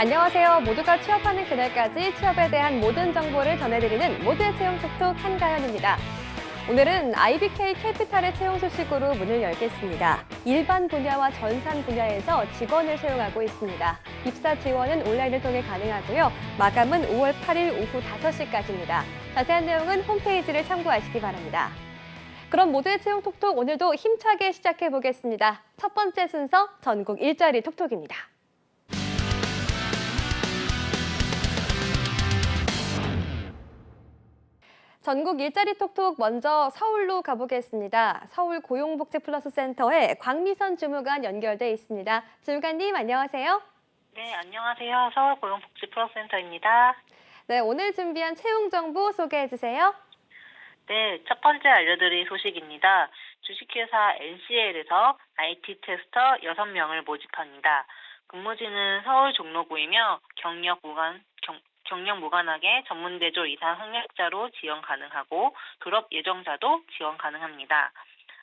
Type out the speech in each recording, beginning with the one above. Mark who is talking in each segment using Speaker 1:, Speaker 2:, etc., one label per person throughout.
Speaker 1: 안녕하세요. 모두가 취업하는 그날까지 취업에 대한 모든 정보를 전해드리는 모두의 채용 톡톡 한가연입니다. 오늘은 IBK 캐피탈의 채용 소식으로 문을 열겠습니다. 일반 분야와 전산 분야에서 직원을 채용하고 있습니다. 입사 지원은 온라인을 통해 가능하고요. 마감은 5월 8일 오후 5시까지입니다. 자세한 내용은 홈페이지를 참고하시기 바랍니다. 그럼 모두의 채용 톡톡 오늘도 힘차게 시작해 보겠습니다. 첫 번째 순서 전국 일자리 톡톡입니다. 전국 일자리 톡톡 먼저 서울로 가보겠습니다. 서울 고용복지플러스센터에 광미선 주무관 연결돼 있습니다. 주무관님 안녕하세요.
Speaker 2: 네, 안녕하세요. 서울 고용복지플러스센터입니다.
Speaker 1: 네, 오늘 준비한 채용 정보 소개해 주세요.
Speaker 2: 네, 첫 번째 알려드릴 소식입니다. 주식회사 NCL에서 IT 테스터 6명을 모집합니다. 근무지는 서울 종로구이며 경력 무관하게 전문대졸 이상 학력자로 지원 가능하고 졸업 예정자도 지원 가능합니다.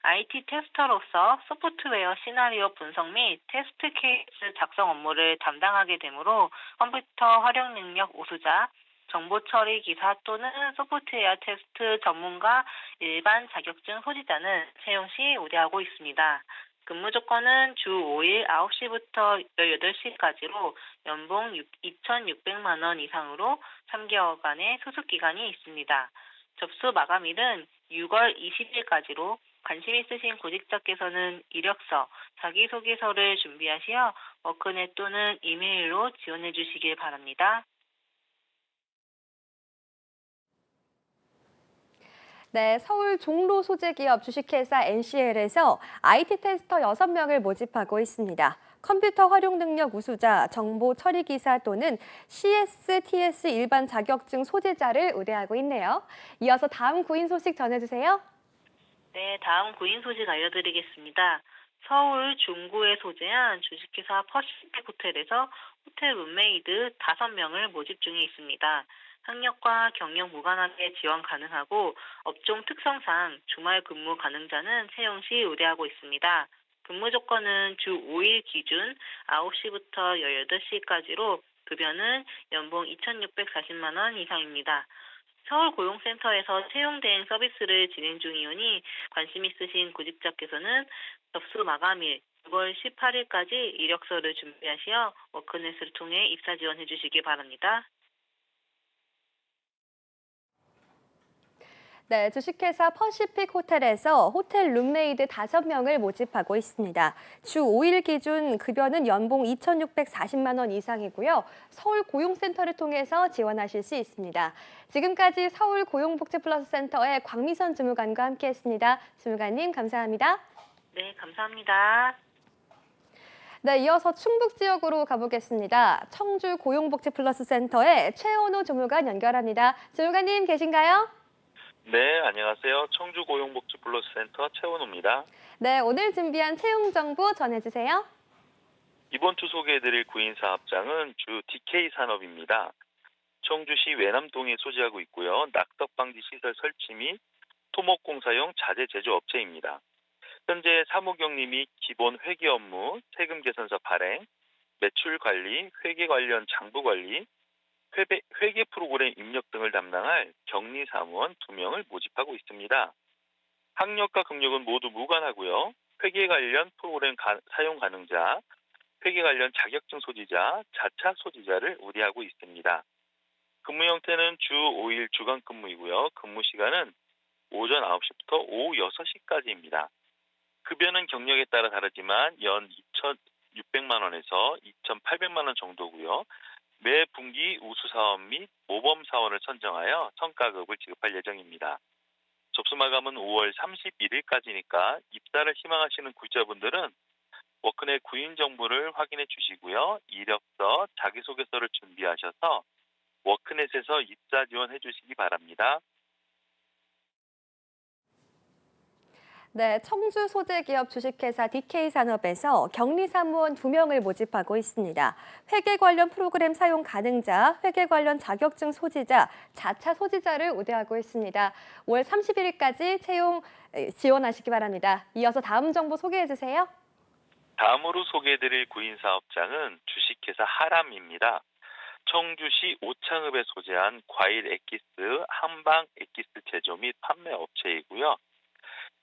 Speaker 2: IT 테스터로서 소프트웨어 시나리오 분석 및 테스트 케이스 작성 업무를 담당하게 되므로 컴퓨터 활용 능력 우수자, 정보 처리 기사 또는 소프트웨어 테스트 전문가 일반 자격증 소지자는 채용 시 우대하고 있습니다. 근무 조건은 주 5일 9시부터 18시까지로 연봉 2,600만 원 이상으로 3개월간의 소속 기간이 있습니다. 접수 마감일은 6월 20일까지로 관심 있으신 구직자께서는 이력서, 자기소개서를 준비하시어 워크넷 또는 이메일로 지원해 주시길 바랍니다.
Speaker 1: 네, 서울 종로 소재 기업 주식회사 NCL에서 IT 테스터 6명을 모집하고 있습니다. 컴퓨터 활용 능력 우수자, 정보 처리 기사 또는 CS/TS 일반 자격증 소지자를 우대하고 있네요. 이어서 다음 구인 소식 전해주세요.
Speaker 2: 네, 다음 구인 소식 알려드리겠습니다. 서울 중구에 소재한 주식회사 퍼시픽 호텔에서 호텔 룸메이드 5명을 모집 중에 있습니다. 학력과 경력 무관하게 지원 가능하고 업종 특성상 주말 근무 가능자는 채용 시 우대하고 있습니다. 근무 조건은 주 5일 기준 9시부터 18시까지로 급여는 연봉 2,640만 원 이상입니다. 서울고용센터에서 채용 대행 서비스를 진행 중이오니 관심 있으신 구직자께서는 접수 마감일 6월 18일까지 이력서를 준비하시어 워크넷을 통해 입사 지원해 주시기 바랍니다.
Speaker 1: 네, 주식회사 퍼시픽 호텔에서 호텔 룸메이드 5명을 모집하고 있습니다. 주 5일 기준 급여는 연봉 2,640만 원 이상이고요. 서울 고용센터를 통해서 지원하실 수 있습니다. 지금까지 서울 고용복지플러스센터의 광미선 주무관과 함께했습니다. 주무관님 감사합니다.
Speaker 2: 네, 감사합니다.
Speaker 1: 네, 이어서 충북 지역으로 가보겠습니다. 청주 고용복지플러스센터의 최원호 주무관 연결합니다. 주무관님 계신가요?
Speaker 3: 네, 안녕하세요. 청주고용복지플러스센터 최원호입니다.
Speaker 1: 네, 오늘 준비한 채용 정보 전해주세요.
Speaker 3: 이번 주 소개해드릴 구인 사업장은 주 DK산업입니다. 청주시 외남동에 소재하고 있고요. 낙덕방지 시설 설치 및 토목공사용 자재 제조업체입니다. 현재 사무경리 및 기본 회계 업무, 세금 계산서 발행, 매출 관리, 회계 관련 장부 관리, 회계 프로그램 입력 등을 담당할 격리 사무원 2명을 모집하고 있습니다. 학력과 경력은 모두 무관하고요. 회계 관련 프로그램 사용 가능자, 회계 관련 자격증 소지자, 자차 소지자를 우대하고 있습니다. 근무 형태는 주 5일 주간 근무이고요. 근무 시간은 오전 9시부터 오후 6시까지입니다. 급여는 경력에 따라 다르지만 연 2,600만 원에서 2,800만 원 정도고요. 매 분기 우수 사원 및 모범 사원을 선정하여 성과급을 지급할 예정입니다. 접수 마감은 5월 31일까지니까 입사를 희망하시는 구직자분들은 워크넷 구인 정보를 확인해 주시고요. 이력서, 자기소개서를 준비하셔서 워크넷에서 입사 지원해 주시기 바랍니다.
Speaker 1: 네, 청주 소재 기업 주식회사 DK산업에서 격리사무원 2명을 모집하고 있습니다. 회계 관련 프로그램 사용 가능자, 회계 관련 자격증 소지자, 자차 소지자를 우대하고 있습니다. 5월 31일까지 채용 지원하시기 바랍니다. 이어서 다음 정보 소개해 주세요.
Speaker 3: 다음으로 소개해드릴 구인 사업장은 주식회사 하람입니다. 청주시 오창읍에 소재한 과일 엑기스 한방 엑기스 제조 및 판매 업체이고요.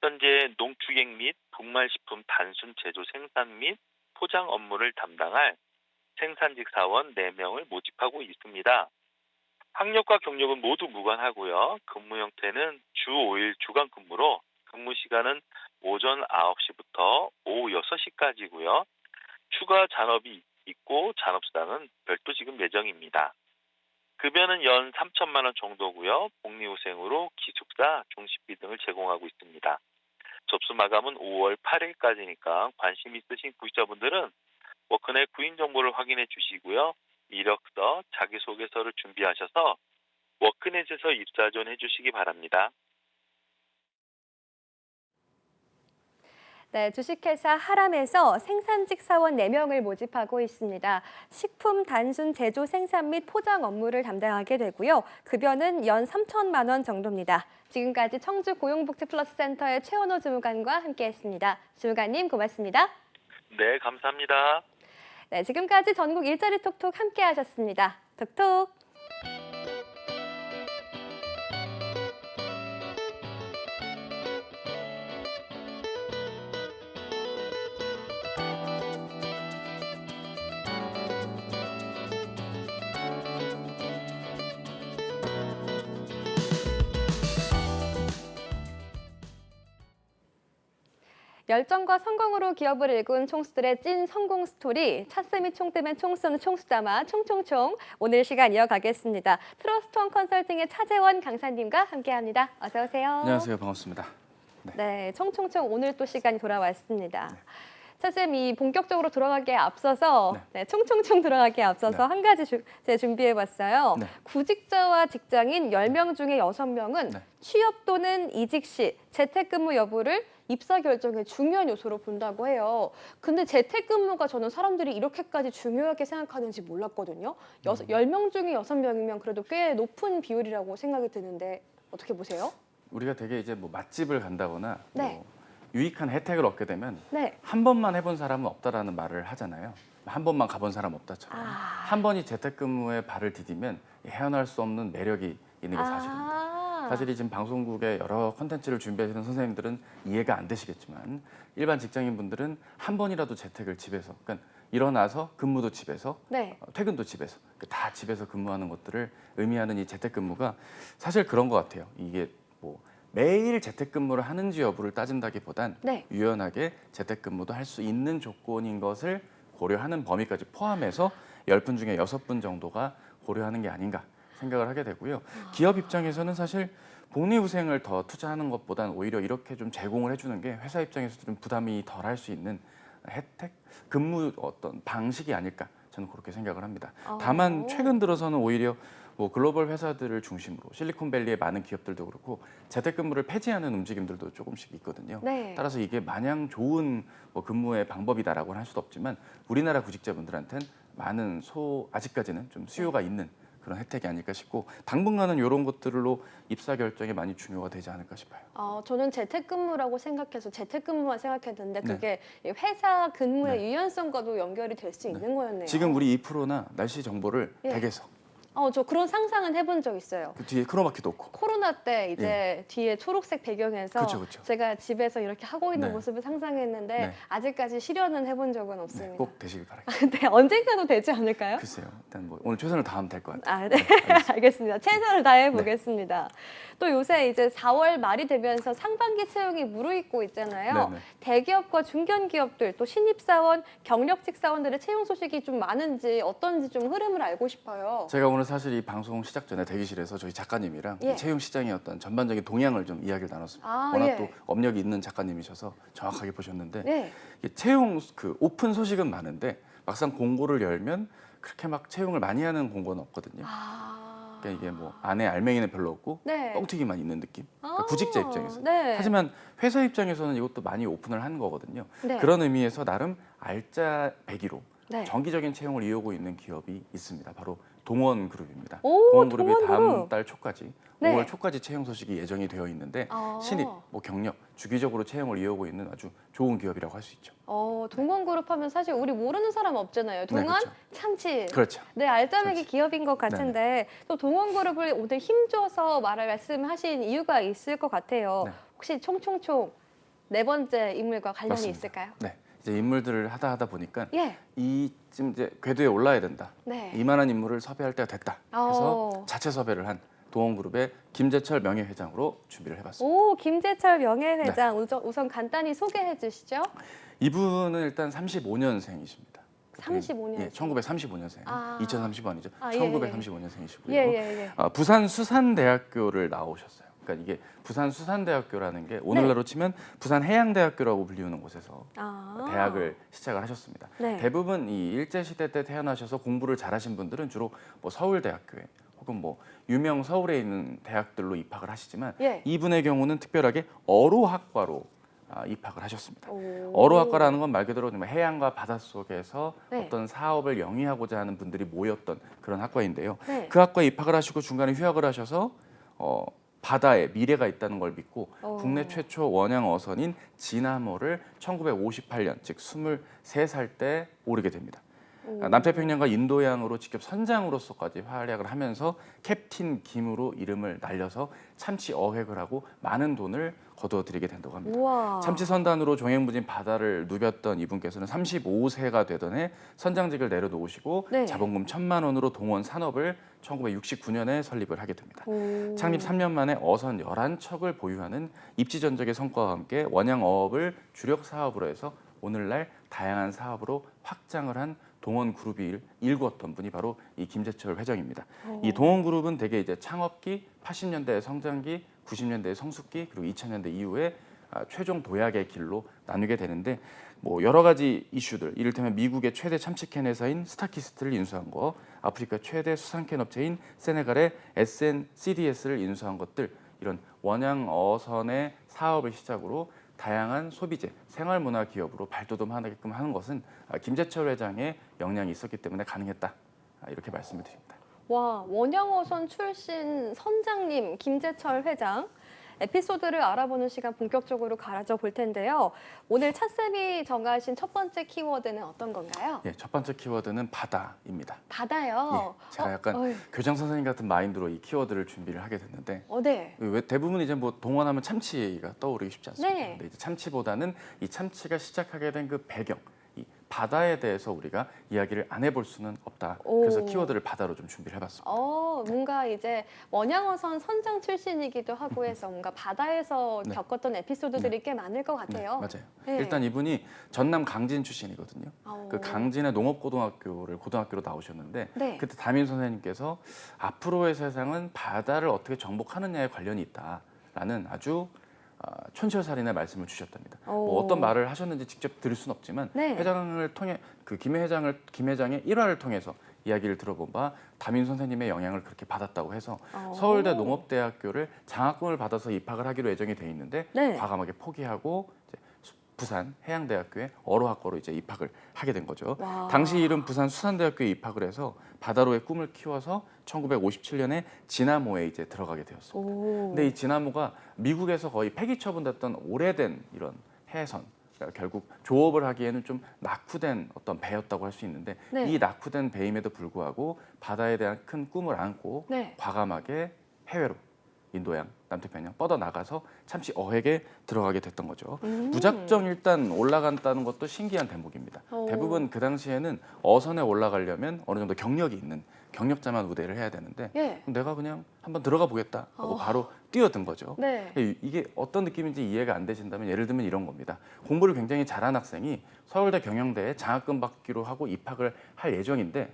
Speaker 3: 현재 농축액 및 분말식품 단순 제조 생산 및 포장 업무를 담당할 생산직 사원 4명을 모집하고 있습니다. 학력과 경력은 모두 무관하고요. 근무 형태는 주 5일 주간 근무로 근무 시간은 오전 9시부터 오후 6시까지고요. 추가 잔업이 있고 잔업수당은 별도 지급 예정입니다. 급여는 연 3천만 원 정도고요. 복리후생으로 기숙사, 중식비 등을 제공하고 있습니다. 접수 마감은 5월 8일까지니까 관심 있으신 구직자분들은 워크넷 구인 정보를 확인해 주시고요. 이력서, 자기소개서를 준비하셔서 워크넷에서 입사 전 해주시기 바랍니다.
Speaker 1: 네, 주식회사 하람에서 생산직 사원 4명을 모집하고 있습니다. 식품 단순 제조 생산 및 포장 업무를 담당하게 되고요. 급여는 연 3천만 원 정도입니다. 지금까지 청주 고용복지플러스센터의 최원호 주무관과 함께했습니다. 주무관님 고맙습니다.
Speaker 3: 네, 감사합니다.
Speaker 1: 네, 지금까지 전국 일자리 톡톡 함께하셨습니다. 톡톡. 열정과 성공으로 기업을 일군 총수들의 찐 성공 스토리, 찻샘이 총 뜨면 총 쏘는 총수담아 총총총 오늘 시간 이어가겠습니다. 트러스트원 컨설팅의 차재원 강사님과 함께합니다. 어서 오세요.
Speaker 4: 안녕하세요. 반갑습니다.
Speaker 1: 네, 총총총 오늘 또 시간이 돌아왔습니다. 차쌤이 본격적으로 들어가기에 앞서서 총총총 들어가기에 앞서서 한 가지 제가 준비해봤어요. 구직자와 직장인 10명 중에 6명은 취업 또는 이직 시 재택근무 여부를 입사 결정의 중요한 요소로 본다고 해요. 근데 재택근무가 저는 사람들이 이렇게까지 중요하게 생각하는지 몰랐거든요. 10명 중에 6명이면 그래도 꽤 높은 비율이라고 생각이 드는데 어떻게 보세요?
Speaker 4: 우리가 되게 이제 뭐 맛집을 간다거나 뭐 유익한 혜택을 얻게 되면
Speaker 1: 네.
Speaker 4: 한 번만 해본 사람은 없다라는 말을 하잖아요. 한 번만 가본 사람 없다처럼. 한 번이 재택근무에 발을 디디면 헤어날 수 없는 매력이 있는 게 사실입니다. 사실 지금 방송국에 여러 콘텐츠를 준비하시는 선생님들은 이해가 안 되시겠지만 일반 직장인분들은 한 번이라도 재택을 집에서, 그러니까 일어나서 근무도 집에서, 퇴근도 집에서, 다 집에서 근무하는 것들을 의미하는 이 재택근무가 사실 그런 것 같아요. 이게 뭐 매일 재택근무를 하는지 여부를 따진다기보단 유연하게 재택근무도 할 수 있는 조건인 것을 고려하는 범위까지 포함해서 10분 중에 6분 정도가 고려하는 게 아닌가 생각을 하게 되고요. 기업 입장에서는 사실 복리후생을 더 투자하는 것보단 오히려 이렇게 좀 제공을 해주는 게 회사 입장에서도 좀 부담이 덜 할 수 있는 혜택, 근무 어떤 방식이 아닐까 저는 그렇게 생각을 합니다. 다만 최근 들어서는 오히려 뭐 글로벌 회사들을 중심으로 실리콘밸리의 많은 기업들도 그렇고 재택근무를 폐지하는 움직임들도 조금씩 있거든요. 따라서 이게 마냥 좋은 뭐 근무의 방법이다라고는 할 수도 없지만 우리나라 구직자분들한테는 많은 아직까지는 좀 수요가 있는 그런 혜택이 아닐까 싶고 당분간은 이런 것들로 입사 결정이 많이 중요가 되지 않을까 싶어요.
Speaker 1: 저는 재택근무라고 생각해서 재택근무만 생각했는데 그게 회사 근무의 유연성과도 연결이 될 수 있는 거였네요.
Speaker 4: 지금 우리 이 프로나 날씨 정보를 댁에서
Speaker 1: 저 그런 상상은 해본 적 있어요.
Speaker 4: 그 뒤에 크로마키도 없고.
Speaker 1: 코로나 때 이제 뒤에 초록색 배경에서
Speaker 4: 그쵸.
Speaker 1: 제가 집에서 이렇게 하고 있는 모습을 상상했는데 아직까지 실현은 해본 적은 없습니다.
Speaker 4: 꼭 되시길 바라겠습니다.
Speaker 1: 네, 언젠가도 되지 않을까요?
Speaker 4: 글쎄요. 일단 뭐 오늘 최선을 다하면 될 것 같아요.
Speaker 1: 네. 알겠습니다. 최선을 다해 보겠습니다. 또 요새 이제 4월 말이 되면서 상반기 채용이 무르익고 있잖아요. 대기업과 중견기업들 또 신입사원, 경력직 사원들의 채용 소식이 좀 많은지 어떤지 좀 흐름을 알고 싶어요.
Speaker 4: 제가 오늘 사실 이 방송 시작 전에 대기실에서 저희 작가님이랑 채용 시장의 어떤 전반적인 동향을 좀 이야기를 나눴습니다. 워낙 또 업력이 있는 작가님이셔서 정확하게 보셨는데 채용 그 오픈 소식은 많은데 막상 공고를 열면 그렇게 막 채용을 많이 하는 공고는 없거든요. 그러니까 이게 뭐 안에 알맹이는 별로 없고 뻥튀기만 있는 느낌. 그러니까 구직자 입장에서. 하지만 회사 입장에서는 이것도 많이 오픈을 한 거거든요. 그런 의미에서 나름 알짜배기로 정기적인 채용을 이어오고 있는 기업이 있습니다. 바로 동원 그룹입니다.
Speaker 1: 오,
Speaker 4: 동원 그룹이
Speaker 1: 동원
Speaker 4: 다음
Speaker 1: 그룹.
Speaker 4: 달 초까지
Speaker 1: 네.
Speaker 4: 5월 초까지 채용 소식이 예정이 되어 있는데 신입, 뭐 경력, 주기적으로 채용을 이어오고 있는 아주 좋은 기업이라고 할 수 있죠.
Speaker 1: 동원그룹 하면 사실 우리 모르는 사람 없잖아요. 동안,
Speaker 4: 그렇죠.
Speaker 1: 참치.
Speaker 4: 그렇죠.
Speaker 1: 네, 알짜배기
Speaker 4: 참치.
Speaker 1: 기업인 것 같은데 또 동원그룹을 오늘 힘줘서 말씀하신 이유가 있을 것 같아요.
Speaker 4: 네.
Speaker 1: 혹시 총총총 네 번째 인물과 관련이
Speaker 4: 맞습니다.
Speaker 1: 있을까요?
Speaker 4: 네, 이제 인물들을 하다 보니까
Speaker 1: 예.
Speaker 4: 이쯤 이제 궤도에 올라야 된다.
Speaker 1: 네.
Speaker 4: 이만한 인물을 섭외할 때가 됐다. 해서
Speaker 1: 어.
Speaker 4: 자체 섭외를 한 동원그룹의 김재철 명예회장으로 준비를 해봤습니다.
Speaker 1: 오, 김재철 명예회장 우선 간단히 소개해 주시죠.
Speaker 4: 이분은 일단 35년생이십니다.
Speaker 1: 35년생.
Speaker 4: 예, 1935년생.
Speaker 1: 아.
Speaker 4: 2030번이죠.
Speaker 1: 아, 예,
Speaker 4: 1935년생이시고요.
Speaker 1: 예.
Speaker 4: 부산 수산대학교를 나오셨어요. 그러니까 이게 부산 수산대학교라는 게 오늘날로 치면 부산 해양대학교라고 불리우는 곳에서 대학을 시작을 하셨습니다.
Speaker 1: 네.
Speaker 4: 대부분 이 일제시대 때 태어나셔서 공부를 잘하신 분들은 주로 뭐 서울대학교에 혹은 뭐 유명 서울에 있는 대학들로 입학을 하시지만
Speaker 1: 예.
Speaker 4: 이분의 경우는 특별하게 어로학과로 입학을 하셨습니다.
Speaker 1: 오.
Speaker 4: 어로학과라는 건 말 그대로 좀 해양과 바닷속에서
Speaker 1: 네.
Speaker 4: 어떤 사업을 영위하고자 하는 분들이 모였던 그런 학과인데요.
Speaker 1: 네.
Speaker 4: 그 학과에 입학을 하시고 중간에 휴학을 하셔서 바다에 미래가 있다는 걸 믿고 국내 최초 원양 어선인 진화모를 1958년 즉 23살 때 오르게 됩니다. 남태평양과 인도양으로 직접 선장으로서까지 활약을 하면서 캡틴 김으로 이름을 날려서 참치 어획을 하고 많은 돈을 거두어들이게 된다고 합니다.
Speaker 1: 우와.
Speaker 4: 참치 선단으로 종횡무진 바다를 누볐던 이분께서는 35세가 되던 해 선장직을 내려놓으시고
Speaker 1: 네.
Speaker 4: 자본금 1,000만 원으로 동원 산업을 1969년에 설립을 하게 됩니다.
Speaker 1: 오.
Speaker 4: 창립 3년 만에 어선 11척을 보유하는 입지전적의 성과와 함께 원양 어업을 주력 사업으로 해서 오늘날 다양한 사업으로 확장을 한 동원그룹이 일구었던 분이 바로 이 김재철 회장입니다. 이 동원그룹은 대개 이제 창업기, 80년대의 성장기, 90년대의 성숙기, 그리고 2000년대 이후에 최종 도약의 길로 나누게 되는데 뭐 여러 가지 이슈들, 이를테면 미국의 최대 참치캔 회사인 스타키스트를 인수한 거, 아프리카 최대 수산캔 업체인 세네갈의 SNCDS를 인수한 것들, 이런 원양 어선의 사업을 시작으로 다양한 소비재, 생활문화 기업으로 발돋움하게끔 하는 것은 김재철 회장의 역량이 있었기 때문에 가능했다. 이렇게 말씀을 드립니다.
Speaker 1: 와, 원양어선 출신 선장님 김재철 회장. 에피소드를 알아보는 시간 본격적으로 가져 볼 텐데요. 오늘 차쌤이 정하신 첫 번째 키워드는 어떤 건가요?
Speaker 4: 예, 첫 번째 키워드는 바다입니다.
Speaker 1: 바다요?
Speaker 4: 예, 제가 약간 교장 선생님 같은 마인드로 이 키워드를 준비를 하게 됐는데
Speaker 1: 네.
Speaker 4: 왜 대부분 이제 뭐 동원하면 참치가 떠오르기 쉽지 않습니까?
Speaker 1: 네.
Speaker 4: 근데 이제 참치보다는 이 참치가 시작하게 된 그 배경, 이 바다에 대해서 우리가 이야기를 안 해볼 수는 없다. 그래서 키워드를 바다로 좀 준비를 해봤습니다.
Speaker 1: 뭔가 이제 원양어선 선장 출신이기도 하고 해서 뭔가 바다에서
Speaker 4: 네.
Speaker 1: 겪었던 에피소드들이 꽤 많을 것
Speaker 4: 네,
Speaker 1: 같아요.
Speaker 4: 맞아요.
Speaker 1: 네.
Speaker 4: 일단 이분이 전남 강진 출신이거든요. 그 강진의 농업고등학교를 고등학교로 나오셨는데
Speaker 1: 네.
Speaker 4: 그때 담임 선생님께서 앞으로의 세상은 바다를 어떻게 정복하느냐에 관련이 있다라는 아주 촌철살인의 말씀을 주셨답니다. 뭐 어떤 말을 하셨는지 직접 들을 수는 없지만
Speaker 1: 네.
Speaker 4: 회장을 통해 그 김 회장의 일화를 통해서 이야기를 들어본 바 담임 선생님의 영향을 그렇게 받았다고 해서 서울대 농업대학교를 장학금을 받아서 입학을 하기로 예정이 돼 있는데
Speaker 1: 네.
Speaker 4: 과감하게 포기하고 이제 부산 해양대학교에 어로학과로 이제 입학을 하게 된 거죠.
Speaker 1: 와.
Speaker 4: 당시 이름 부산 수산대학교에 입학을 해서 바다로의 꿈을 키워서 1957년에 진화모에 이제 들어가게 되었습니다. 근데 이 진화모가 미국에서 거의 폐기 처분됐던 오래된 이런 해선, 그러니까 결국 조업을 하기에는 좀 낙후된 어떤 배였다고 할 수 있는데
Speaker 1: 네.
Speaker 4: 이 낙후된 배임에도 불구하고 바다에 대한 큰 꿈을 안고
Speaker 1: 네.
Speaker 4: 과감하게 해외로 인도양, 남태평양 뻗어나가서 참치 어획에 들어가게 됐던 거죠. 무작정 일단 올라간다는 것도 신기한 대목입니다. 대부분 그 당시에는 어선에 올라가려면 어느 정도 경력이 있는 경력자만 우대를 해야 되는데
Speaker 1: 예.
Speaker 4: 내가 그냥 한번 들어가 보겠다 하고 바로 뛰어든 거죠.
Speaker 1: 네.
Speaker 4: 이게 어떤 느낌인지 이해가 안 되신다면 예를 들면 이런 겁니다. 공부를 굉장히 잘한 학생이 서울대 경영대에 장학금 받기로 하고 입학을 할 예정인데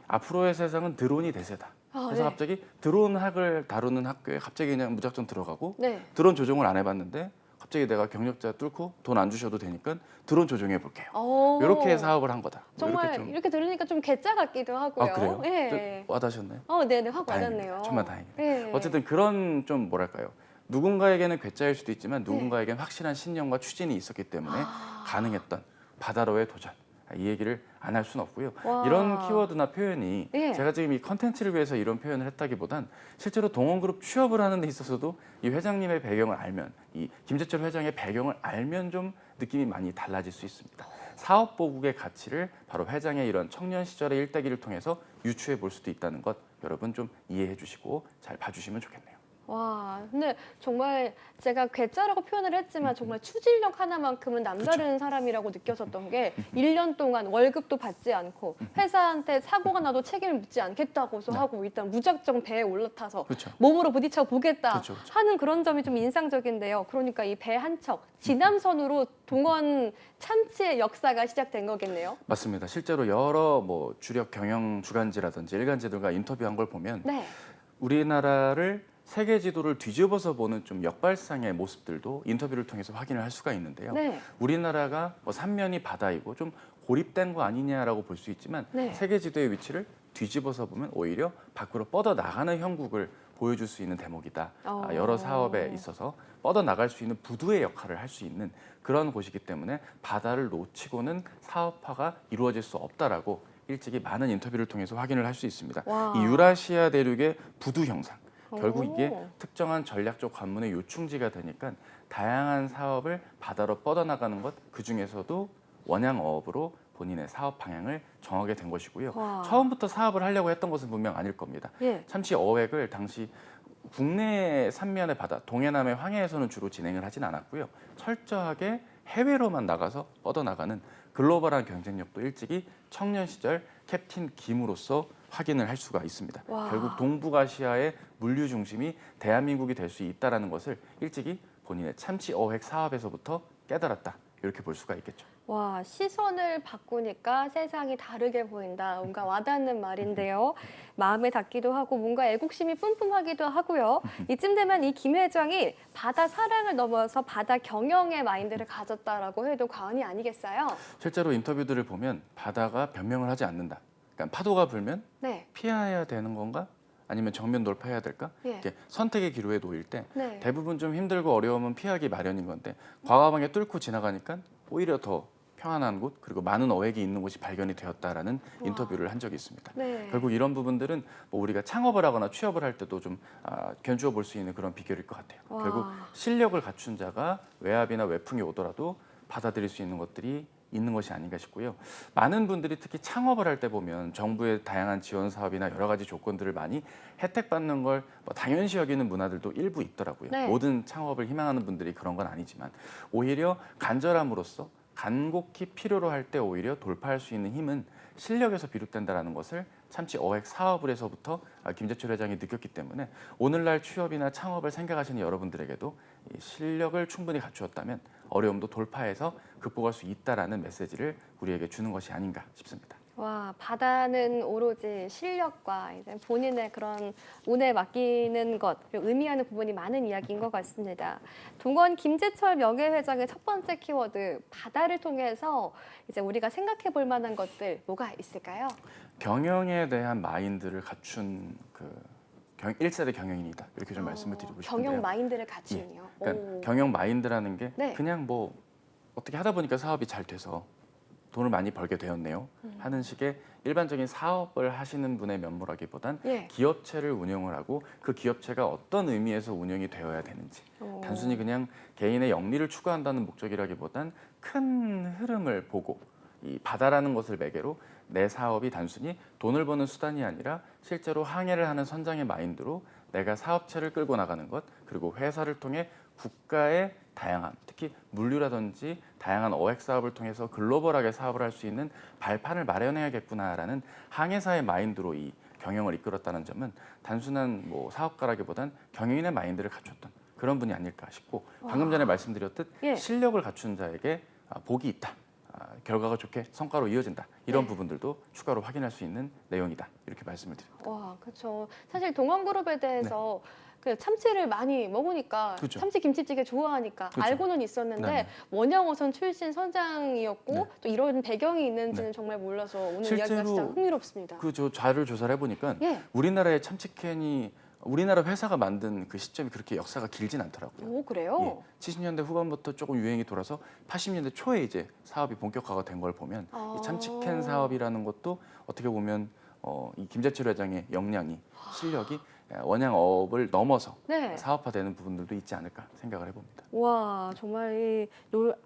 Speaker 4: 앞으로의 세상은 드론이 대세다. 그래서
Speaker 1: 네.
Speaker 4: 갑자기 드론 학을 다루는 학교에 갑자기 그냥 무작정 들어가고
Speaker 1: 네.
Speaker 4: 드론 조종을 안 해봤는데 갑자기 내가 경력자 뚫고 돈 안 주셔도 되니까 드론 조종해 볼게요. 이렇게 사업을 한 거다.
Speaker 1: 정말 이렇게 들으니까 좀 괴짜 같기도 하고요.
Speaker 4: 그래요?
Speaker 1: 예.
Speaker 4: 와닿으셨나요?
Speaker 1: 네네, 확
Speaker 4: 다행입니다.
Speaker 1: 와닿네요.
Speaker 4: 정말 다행이네요.
Speaker 1: 예.
Speaker 4: 어쨌든 그런 좀 뭐랄까요. 누군가에게는 괴짜일 수도 있지만 누군가에게는 확실한 신념과 추진이 있었기 때문에 가능했던 바다로의 도전. 이 얘기를 안 할 수는 없고요.
Speaker 1: 와.
Speaker 4: 이런 키워드나 표현이
Speaker 1: 예.
Speaker 4: 제가 지금 이 컨텐츠를 위해서 이런 표현을 했다기보단 실제로 동원그룹 취업을 하는 데 있어서도 이 회장님의 배경을 알면, 이 김재철 회장의 배경을 알면 좀 느낌이 많이 달라질 수 있습니다. 사업 보국의 가치를 바로 회장의 이런 청년 시절의 일대기를 통해서 유추해 볼 수도 있다는 것 여러분 좀 이해해 주시고 잘 봐주시면 좋겠네요.
Speaker 1: 와, 근데 정말 제가 괴짜라고 표현을 했지만 정말 추진력 하나만큼은 남다른 사람이라고 느껴졌던 게 1년 동안 월급도 받지 않고 회사한테 사고가 나도 책임을 묻지 않겠다고서
Speaker 4: 네.
Speaker 1: 하고 일단 무작정 배에 올라타서
Speaker 4: 그렇죠.
Speaker 1: 몸으로 부딪혀 보겠다
Speaker 4: 그렇죠, 그렇죠.
Speaker 1: 하는 그런 점이 좀 인상적인데요. 그러니까 이 배 한 척, 지남선으로 동원 참치의 역사가 시작된 거겠네요.
Speaker 4: 맞습니다. 실제로 여러 뭐 주력 경영 주간지라든지 일간지들과 인터뷰한 걸 보면
Speaker 1: 네.
Speaker 4: 우리나라를 세계 지도를 뒤집어서 보는 좀 역발상의 모습들도 인터뷰를 통해서 확인을 할 수가 있는데요.
Speaker 1: 네.
Speaker 4: 우리나라가 뭐 삼면이 바다이고 좀 고립된 거 아니냐라고 볼 수 있지만
Speaker 1: 네.
Speaker 4: 세계 지도의 위치를 뒤집어서 보면 오히려 밖으로 뻗어 나가는 형국을 보여줄 수 있는 대목이다. 여러 사업에 있어서 뻗어 나갈 수 있는 부두의 역할을 할 수 있는 그런 곳이기 때문에 바다를 놓치고는 사업화가 이루어질 수 없다라고 일찍이 많은 인터뷰를 통해서 확인을 할 수 있습니다.
Speaker 1: 와.
Speaker 4: 이 유라시아 대륙의 부두 형상. 결국
Speaker 1: 오.
Speaker 4: 이게 특정한 전략적 관문의 요충지가 되니까 다양한 사업을 바다로 뻗어나가는 것, 그중에서도 원양어업으로 본인의 사업 방향을 정하게 된 것이고요.
Speaker 1: 와.
Speaker 4: 처음부터 사업을 하려고 했던 것은 분명 아닐 겁니다.
Speaker 1: 예.
Speaker 4: 참치 어획을 당시 국내 삼면의 바다, 동해남의 황해에서는 주로 진행을 하진 않았고요. 철저하게 해외로만 나가서 뻗어나가는 글로벌한 경쟁력도 일찍이 청년 시절 캡틴 김으로써 확인을 할 수가 있습니다.
Speaker 1: 와.
Speaker 4: 결국 동북아시아의 물류 중심이 대한민국이 될 수 있다는 것을 일찍이 본인의 참치 어획 사업에서부터 깨달았다. 이렇게 볼 수가 있겠죠.
Speaker 1: 와, 시선을 바꾸니까 세상이 다르게 보인다. 뭔가 와닿는 말인데요. 마음에 닿기도 하고 뭔가 애국심이 뿜뿜하기도 하고요. 이쯤 되면 이 김 회장이 바다 사랑을 넘어서 바다 경영의 마인드를 가졌다라고 해도 과언이 아니겠어요?
Speaker 4: 실제로 인터뷰들을 보면 바다가 변명을 하지 않는다. 그러니까 파도가 불면
Speaker 1: 네.
Speaker 4: 피해야 되는 건가? 아니면 정면 돌파해야 될까?
Speaker 1: 예.
Speaker 4: 이렇게 선택의 기로에 놓일 때
Speaker 1: 네.
Speaker 4: 대부분 좀 힘들고 어려움은 피하기 마련인 건데 과감하게 뚫고 지나가니까 오히려 더 평안한 곳 그리고 많은 어획이 있는 곳이 발견이 되었다라는
Speaker 1: 와.
Speaker 4: 인터뷰를 한 적이 있습니다.
Speaker 1: 네.
Speaker 4: 결국 이런 부분들은 뭐 우리가 창업을 하거나 취업을 할 때도 좀 견주어 볼 수 있는 그런 비결일 것 같아요.
Speaker 1: 와.
Speaker 4: 결국 실력을 갖춘 자가 외압이나 외풍이 오더라도 받아들일 수 있는 것들이 있는 것이 아닌가 싶고요. 많은 분들이 특히 창업을 할 때 보면 정부의 다양한 지원 사업이나 여러 가지 조건들을 많이 혜택받는 걸 뭐 당연시 여기는 문화들도 일부 있더라고요.
Speaker 1: 네.
Speaker 4: 모든 창업을 희망하는 분들이 그런 건 아니지만 오히려 간절함으로써 간곡히 필요로 할 때 오히려 돌파할 수 있는 힘은 실력에서 비롯된다는 것을 참치 어획 사업을 해서부터 김재철 회장이 느꼈기 때문에 오늘날 취업이나 창업을 생각하시는 여러분들에게도 이 실력을 충분히 갖추었다면 어려움도 돌파해서 극복할 수 있다라는 메시지를 우리에게 주는 것이 아닌가 싶습니다.
Speaker 1: 와, 바다는 오로지 실력과 이제 본인의 그런 운에 맡기는 것, 그리고 의미하는 부분이 많은 이야기인 것 같습니다. 동원 김재철 명예회장의 첫 번째 키워드, 바다를 통해서 이제 우리가 생각해 볼 만한 것들 뭐가 있을까요?
Speaker 4: 경영에 대한 마인드를 갖춘 그 1세대 경영인이다. 이렇게 좀 말씀을 드리고 싶은데요.
Speaker 1: 경영 마인드를 갖추는요.
Speaker 4: 그러니까
Speaker 1: 오.
Speaker 4: 경영 마인드라는 게
Speaker 1: 네.
Speaker 4: 그냥 뭐 어떻게 하다 보니까 사업이 잘 돼서 돈을 많이 벌게 되었네요 하는 식의 일반적인 사업을 하시는 분의 면모라기보단
Speaker 1: 예.
Speaker 4: 기업체를 운영을 하고 그 기업체가 어떤 의미에서 운영이 되어야 되는지
Speaker 1: 오.
Speaker 4: 단순히 그냥 개인의 영리를 추구한다는 목적이라기보단 큰 흐름을 보고 이 바다라는 것을 매개로 내 사업이 단순히 돈을 버는 수단이 아니라 실제로 항해를 하는 선장의 마인드로 내가 사업체를 끌고 나가는 것 그리고 회사를 통해 국가의 다양한 특히 물류라든지 다양한 어획 사업을 통해서 글로벌하게 사업을 할 수 있는 발판을 마련해야겠구나라는 항해사의 마인드로 이 경영을 이끌었다는 점은 단순한 뭐 사업가라기보단 경영인의 마인드를 갖췄던 그런 분이 아닐까 싶고 방금 전에 말씀드렸듯
Speaker 1: 예.
Speaker 4: 실력을 갖춘 자에게 복이 있다. 결과가 좋게 성과로 이어진다. 이런
Speaker 1: 네.
Speaker 4: 부분들도 추가로 확인할 수 있는 내용이다. 이렇게 말씀을 드립니다.
Speaker 1: 와, 그렇죠. 사실 동원그룹에 대해서 그 참치를 많이 먹으니까
Speaker 4: 그렇죠.
Speaker 1: 참치 김치찌개 좋아하니까
Speaker 4: 그렇죠.
Speaker 1: 알고는 있었는데
Speaker 4: 네네.
Speaker 1: 원양어선 출신 선장이었고
Speaker 4: 네.
Speaker 1: 또 이런 배경이 있는지는 정말 몰라서 오늘 이야기가
Speaker 4: 실제로
Speaker 1: 진짜 흥미롭습니다.
Speaker 4: 그 저 자료를 조사를 해보니까
Speaker 1: 예.
Speaker 4: 우리나라의 참치캔이 우리나라 회사가 만든 그 시점이 그렇게 역사가 길진 않더라고요.
Speaker 1: 오, 그래요?
Speaker 4: 70년대 후반부터 조금 유행이 돌아서 80년대 초에 이제 사업이 본격화가 된 걸 보면 이 참치캔 사업이라는 것도 어떻게 보면 이 김재철 회장의 역량이 실력이 원양업을 넘어서
Speaker 1: 네.
Speaker 4: 사업화되는 부분들도 있지 않을까 생각을 해봅니다.
Speaker 1: 와, 정말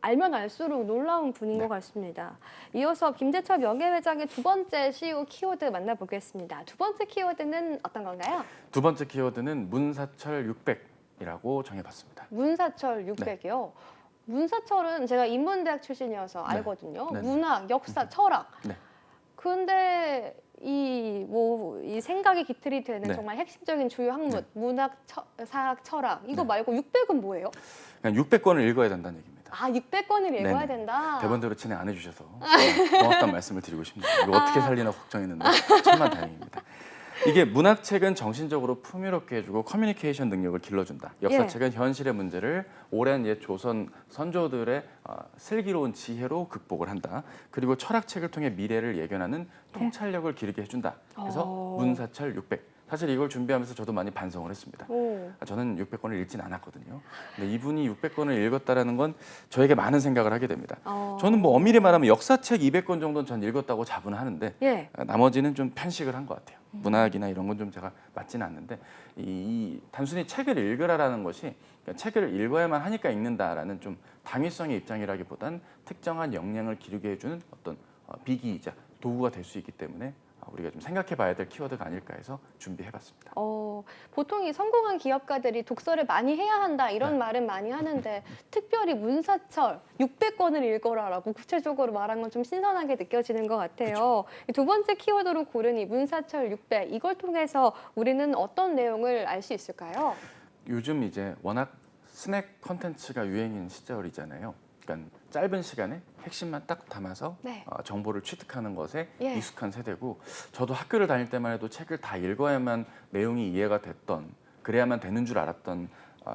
Speaker 1: 알면 알수록 놀라운 분인 것 같습니다. 이어서 김재철 명예회장의 두 번째 CEO 키워드 만나보겠습니다. 두 번째 키워드는 어떤 건가요?
Speaker 4: 두 번째 키워드는 문사철 600이라고 정해봤습니다.
Speaker 1: 문사철 600이요. 문사철은 제가 인문대학 출신이어서
Speaker 4: 네.
Speaker 1: 알거든요.
Speaker 4: 네네.
Speaker 1: 문학, 역사, 철학.
Speaker 4: 네.
Speaker 1: 근데 이 생각이 기틀이 되는
Speaker 4: 네.
Speaker 1: 정말 핵심적인 주요 학문,
Speaker 4: 네.
Speaker 1: 문학, 사학, 철학. 이거
Speaker 4: 네.
Speaker 1: 말고 600은 뭐예요?
Speaker 4: 그냥 600권을 읽어야 된다는 얘기입니다.
Speaker 1: 600권을 읽어야
Speaker 4: 네네.
Speaker 1: 된다.
Speaker 4: 대본대로 진행 안 해주셔서 고맙다는 말씀을 드리고 싶네요. 이거 어떻게 살리나 걱정했는데 천만 다행입니다. 이게 문학책은 정신적으로 풍요롭게 해주고 커뮤니케이션 능력을 길러준다. 역사책은 현실의 문제를 오랜 옛 조선 선조들의 슬기로운 지혜로 극복을 한다. 그리고 철학책을 통해 미래를 예견하는 통찰력을 기르게 해준다. 그래서 문사철 600. 사실 이걸 준비하면서 저도 많이 반성을 했습니다. 저는 600권을 읽진 않았거든요. 근데 이분이 600권을 읽었다라는 건 저에게 많은 생각을 하게 됩니다. 저는 뭐 엄밀히 말하면 역사책 200권 정도는 전 읽었다고 자부하는데 나머지는 좀 편식을 한 것 같아요. 문학이나 이런 건 좀 제가 맞지는 않는데 이 단순히 책을 읽으라라는 것이 그러니까 책을 읽어야만 하니까 읽는다라는 좀 당위성의 입장이라기보단 특정한 역량을 기르게 해주는 어떤 비기이자 도구가 될 수 있기 때문에 우리가 좀 생각해봐야 될 키워드가 아닐까 해서 준비해봤습니다.
Speaker 1: 보통 이 성공한 기업가들이 독서를 많이 해야 한다 이런 말은 많이 하는데 특별히 문사철 600권을 읽어라라고 구체적으로 말한 건 좀 신선하게 느껴지는 것 같아요. 두 번째 키워드로 고른 이 문사철 600 이걸 통해서 우리는 어떤 내용을 알 수 있을까요?
Speaker 4: 요즘 이제 워낙 스낵 콘텐츠가 유행인 시절이잖아요. 그러니까 짧은 시간에 핵심만 딱 담아서 정보를 취득하는 것에 익숙한 세대고 저도 학교를 다닐 때만 해도 책을 다 읽어야만 내용이 이해가 됐던 그래야만 되는 줄 알았던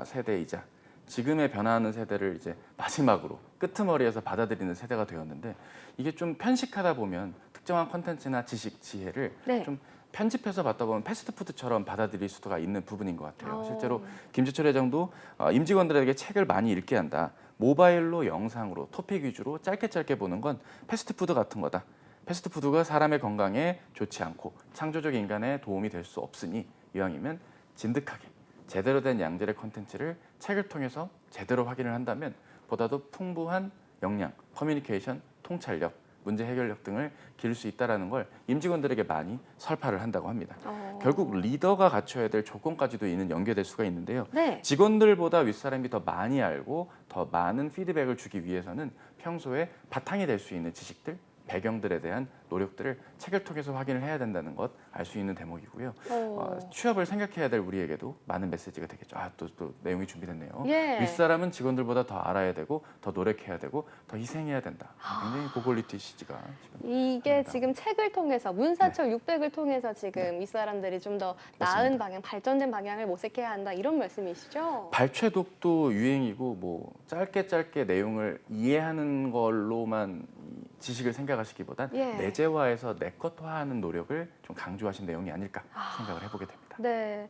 Speaker 4: 세대이자 지금의 변화하는 세대를 이제 마지막으로 끄트머리에서 받아들이는 세대가 되었는데 이게 좀 편식하다 보면 특정한 콘텐츠나 지식, 지혜를 좀 편집해서 받다 보면 패스트푸드처럼 받아들일 수가 있는 부분인 것 같아요. 실제로 김재철 회장도 임직원들에게 책을 많이 읽게 한다. 모바일로 영상으로 토픽 위주로 짧게 보는 건 패스트푸드 같은 거다. 패스트푸드가 사람의 건강에 좋지 않고 창조적 인간에 도움이 될 수 없으니 이왕이면 진득하게 제대로 된 양질의 콘텐츠를 책을 통해서 제대로 확인을 한다면 보다도 풍부한 역량, 커뮤니케이션, 통찰력, 문제 해결력 등을 기를 수 있다는 걸 임직원들에게 많이 설파를 한다고 합니다. 결국 리더가 갖춰야 될 조건까지도 이는 연계될 수가 있는데요. 직원들보다 윗사람이 더 많이 알고 더 많은 피드백을 주기 위해서는 평소에 바탕이 될 수 있는 지식들, 배경들에 대한 노력들을 책을 통해서 확인을 해야 된다는 것 알 수 있는 대목이고요. 취업을 생각해야 될 우리에게도 많은 메시지가 되겠죠. 또 내용이 준비됐네요. 윗사람은 직원들보다 더 알아야 되고 더 노력해야 되고 더 희생해야 된다. 굉장히 고퀄리티 시지가
Speaker 1: 이게 지금 책을 통해서 문사철 600을 통해서 지금 윗사람들이 좀 더 나은 방향, 발전된 방향을 모색해야 한다 이런 말씀이시죠?
Speaker 4: 발췌독도 유행이고 뭐 짧게 내용을 이해하는 걸로만 지식을 생각하시기보단 내재화해서 내것화하는 노력을 좀 강조하신 내용이 아닐까 생각을 해보게 됩니다.
Speaker 1: 네,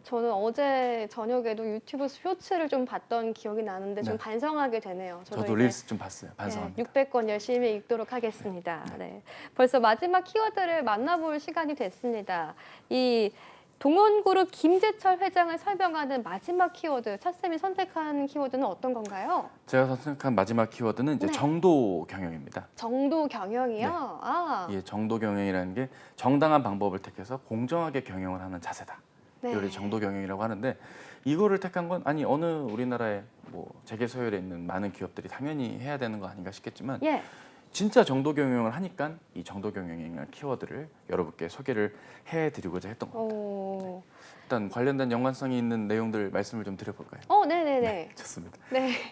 Speaker 1: 저는 어제 저녁에도 유튜브 쇼츠를 좀 봤던 기억이 나는데 좀 반성하게 되네요.
Speaker 4: 저도 릴스 좀 봤어요. 반성합니다.
Speaker 1: 600권 열심히 읽도록 하겠습니다. 벌써 마지막 키워드를 만나볼 시간이 됐습니다. 이 동원그룹 김재철 회장을 설명하는 마지막 키워드, 차쌤이 선택한 키워드는 어떤 건가요?
Speaker 4: 제가 선택한 마지막 키워드는 이제 정도 경영입니다.
Speaker 1: 정도 경영이요?
Speaker 4: 예, 정도 경영이라는 게 정당한 방법을 택해서 공정하게 경영을 하는 자세다. 이걸 정도 경영이라고 하는데 이거를 택한 건 아니 어느 우리나라의 뭐 재계 서열에 있는 많은 기업들이 당연히 해야 되는 거 아닌가 싶겠지만 진짜 정도 경영을 하니까 이 정도 경영이라는 키워드를 여러분께 소개를 해드리고자 했던 겁니다. 일단 관련된 연관성이 있는 내용들 말씀을 좀 드려볼까요?
Speaker 1: 네네네.
Speaker 4: 좋습니다.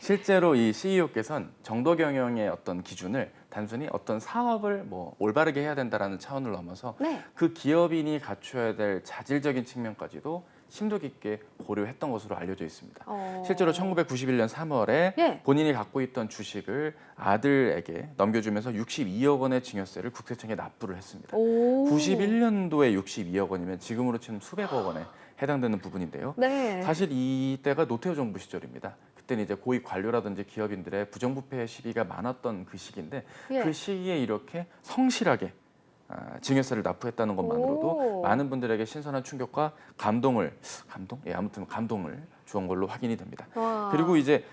Speaker 4: 실제로 이 CEO께서는 정도 경영의 어떤 기준을 단순히 어떤 사업을 뭐 올바르게 해야 된다라는 차원을 넘어서 그 기업인이 갖춰야 될 자질적인 측면까지도 심도 깊게 고려했던 것으로 알려져 있습니다. 실제로 1991년 3월에 본인이 갖고 있던 주식을 아들에게 넘겨주면서 62억 원의 증여세를 국세청에 납부를 했습니다. 91년도에 62억 원이면 지금으로 치면 수백억 원에 해당되는 부분인데요.
Speaker 1: 네.
Speaker 4: 사실 이때가 노태우 정부 시절입니다. 그때는 이제 고위 관료라든지 기업인들의 부정부패 시비가 많았던 그 시기인데
Speaker 1: 예.
Speaker 4: 그 시기에 이렇게 성실하게 증여세를 납부했다는 것만으로도
Speaker 1: 오.
Speaker 4: 많은 분들에게 신선한 충격과 감동을 아무튼 감동을 주은 걸로 확인이 됩니다.
Speaker 1: 와.
Speaker 4: 그리고 이제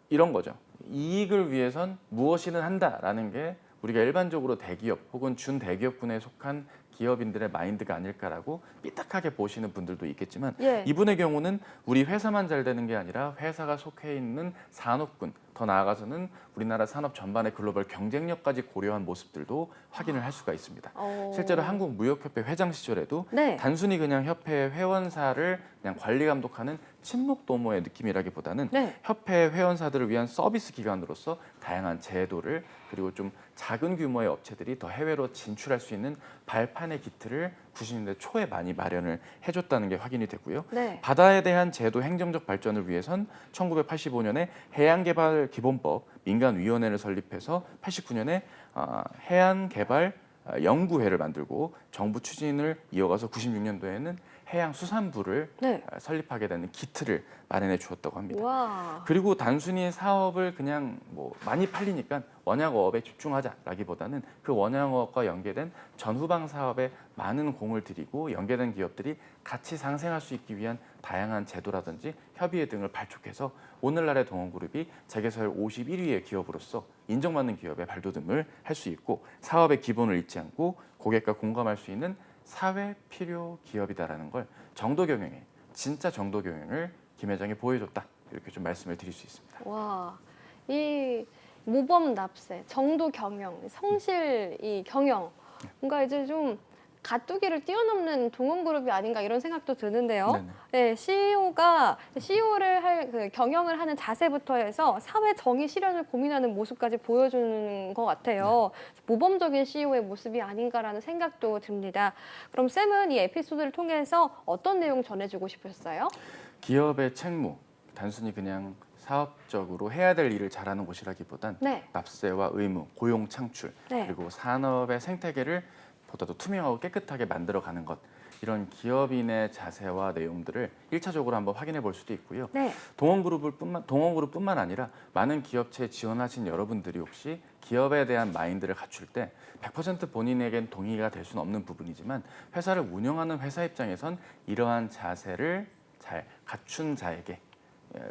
Speaker 4: 이런 거죠. 이익을 위해선 무엇이든 한다라는 게 우리가 일반적으로 대기업 혹은 준대기업군에 속한 기업인들의 마인드가 아닐까라고 삐딱하게 보시는 분들도 있겠지만
Speaker 1: 예.
Speaker 4: 이분의 경우는 우리 회사만 잘 되는 게 아니라 회사가 속해 있는 산업군, 더 나아가서는 우리나라 산업 전반의 글로벌 경쟁력까지 고려한 모습들도 확인을 할 수가 있습니다. 실제로 한국무역협회 회장 시절에도
Speaker 1: 네.
Speaker 4: 단순히 그냥 협회 회원사를 그냥 관리 감독하는 친목 도모의 느낌이라기보다는
Speaker 1: 네.
Speaker 4: 협회 회원사들을 위한 서비스 기관으로서 다양한 제도를 그리고 좀 작은 규모의 업체들이 더 해외로 진출할 수 있는 발판의 기틀을 90년대 초에 많이 마련을 해줬다는 게 확인이 되고요.
Speaker 1: 네.
Speaker 4: 바다에 대한 제도 행정적 발전을 위해선 1985년에 해양개발기본법 민간위원회를 설립해서 89년에 해양개발 연구회를 만들고 정부 추진을 이어가서 96년도에는 해양수산부를
Speaker 1: 네.
Speaker 4: 설립하게 되는 기틀을 마련해 주었다고 합니다.
Speaker 1: 와.
Speaker 4: 그리고 단순히 사업을 그냥 뭐 많이 팔리니까 원양어업에 집중하자라기보다는 그 원양어업과 연계된 전후방 사업에 많은 공을 들이고 연계된 기업들이 같이 상생할 수 있기 위한 다양한 제도라든지 협의회 등을 발족해서 오늘날의 동원그룹이 재계서열 51위의 기업으로서 인정받는 기업의 발돋움을 할 수 있고 사업의 기본을 잊지 않고 고객과 공감할 수 있는 사회 필요 기업이다라는 걸 정도 경영에 진짜 정도 경영을 김 회장이 보여줬다 이렇게 좀 말씀을 드릴 수 있습니다.
Speaker 1: 와. 이 모범 납세, 정도 경영, 성실 이 경영 뭔가 이제 좀 가뚜기를 뛰어넘는 동원그룹이 아닌가 이런 생각도 드는데요.
Speaker 4: 네네.
Speaker 1: 네, CEO를 할 그 경영을 하는 자세부터 해서 사회 정의 실현을 고민하는 모습까지 보여주는 것 같아요. 모범적인 CEO의 모습이 아닌가라는 생각도 듭니다. 그럼 쌤은 이 에피소드를 통해서 어떤 내용 전해주고 싶으셨어요?
Speaker 4: 기업의 책무, 단순히 그냥 사업적으로 해야 될 일을 잘하는 곳이라기보단
Speaker 1: 네.
Speaker 4: 납세와 의무, 고용 창출,
Speaker 1: 네.
Speaker 4: 그리고 산업의 생태계를 보다도 투명하고 깨끗하게 만들어가는 것 이런 기업인의 자세와 내용들을 1차적으로 한번 확인해 볼 수도 있고요.
Speaker 1: 네.
Speaker 4: 동원그룹뿐만 아니라 많은 기업체에 지원하신 여러분들이 혹시 기업에 대한 마인드를 갖출 때 100% 본인에겐 동의가 될 수는 없는 부분이지만 회사를 운영하는 회사 입장에선 이러한 자세를 잘 갖춘 자에게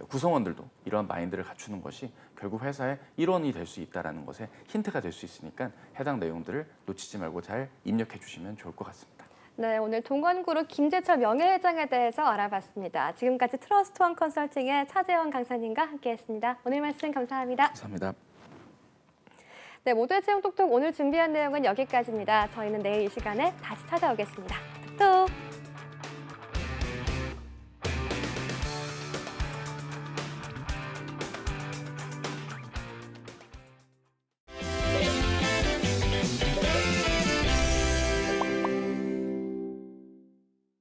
Speaker 4: 구성원들도 이러한 마인드를 갖추는 것이 결국 회사의 일원이 될 수 있다는 것에 힌트가 될 수 있으니까 해당 내용들을 놓치지 말고 잘 입력해 주시면 좋을 것 같습니다.
Speaker 1: 네, 오늘 동원그룹 김재철 명예회장에 대해서 알아봤습니다. 지금까지 트러스트원 컨설팅의 차재원 강사님과 함께했습니다. 오늘 말씀 감사합니다.
Speaker 4: 감사합니다.
Speaker 1: 네, 모두의 채용 톡톡 오늘 준비한 내용은 여기까지입니다. 저희는 내일 이 시간에 다시 찾아오겠습니다. 톡톡!